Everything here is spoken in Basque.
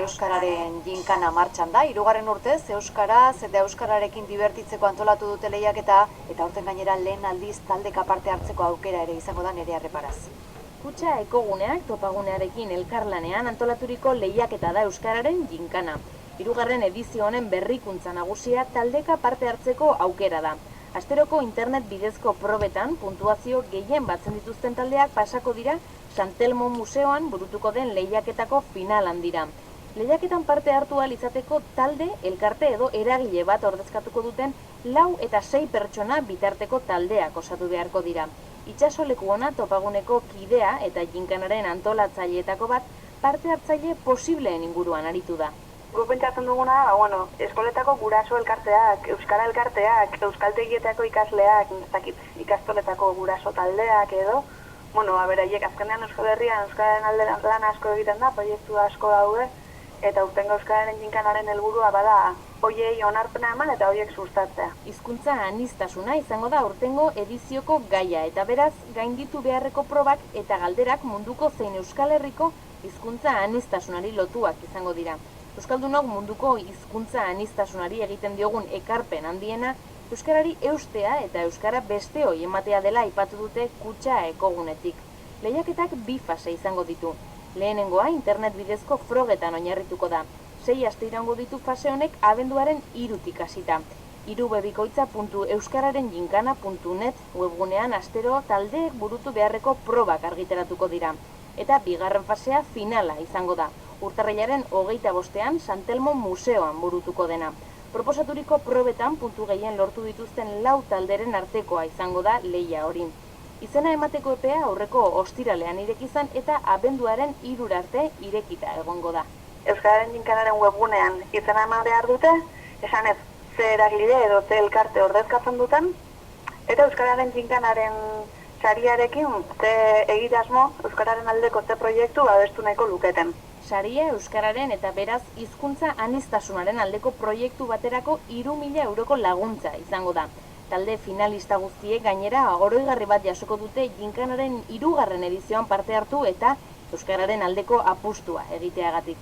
Euskararen ginkana martxan da, 3. urtez Euskaraz eta Euskararekin dibertitzeko antolatu dute lehiaketa eta aurten gainera lehen aldiz taldeka parte hartzeko aukera ere izango da Nerea Reparaz. Kutxa Ekoguneak topagunearekin elkarlanean antolaturiko lehiaketa da Euskararen ginkana. 3. edizio honen berrikuntza nagusia taldeka parte hartzeko aukera da. Asteroko internet bidezko probetan puntuazio gehien batzen dituzten taldeak pasako dira San Telmo Museoan burutuko den lehiaketako finalan dira. Lehiaketan parte hartu ahal izateko talde, elkarte edo eragile bat ordezkatuko duten 4 eta 6 pertsona bitarteko taldeak osatu beharko dira. Itsasoleku ona topaguneko kidea eta ginkanaren antolatzaileetako bat parte hartzaile posibleen inguruan aritu da. Guk pentsatzen duguna, eskoletako guraso elkarteak, euskara elkarteak, euskaltegietako ikasleak, ikastoletako guraso taldeak edo, beraiek azkenean Euskal Herrian euskararen alde lan asko egiten da, proiektu asko daude, eta urtengo euskararen ginkanaren helburua bada hoiei onarpena eman eta hoiek sustatzea. Hizkuntza aniztasuna izango da urtengo edizioko gaia eta beraz gainditu beharreko probak eta galderak munduko zein Euskal Herriko hizkuntza anistasunari lotuak izango dira. Euskaldunok munduko hizkuntza aniztasunari egiten diogun ekarpen handiena euskarari eustea eta euskara besteoi ematea dela aipatu dute Kutxa Ekogunetik. Lehiaketak 2 fase izango ditu. Lehenengoa internet bidezko frogetan oinarrituko da. 6 aste iraungo ditu fase honek abenduaren 3tik hasita. irubebikoitza.euskararenginkana.net webgunean astero taldeek burutu beharreko probak argiteratuko dira. Eta 2. fasea finala izango da. Urtarrilaren 25ean San Telmo Museoan burutuko dena. Proposaturiko probetan puntu gehien lortu dituzten 4 talderen artekoa izango da lehia hori. Izena emateko epea aurreko ostiralean irekizan eta abenduaren 3 arte irekita egongo da. Euskararen ginkanaren webgunean izena eman behar dute, esanez ze eragile edo ze elkarte ordezkatzen duten, eta Euskararen ginkanaren sariarekin ze egitasmo Euskararen aldeko ze proiektu babestu nahiko luketen. Saria euskararen eta beraz hizkuntza aniztasunaren aldeko proiektu baterako 3.000 euroko laguntza izango da. Talde finalista guztiek gainera oroigarri bat jasoko dute ginkanaren 3. edizioan parte hartu eta euskararen aldeko apustua egiteagatik.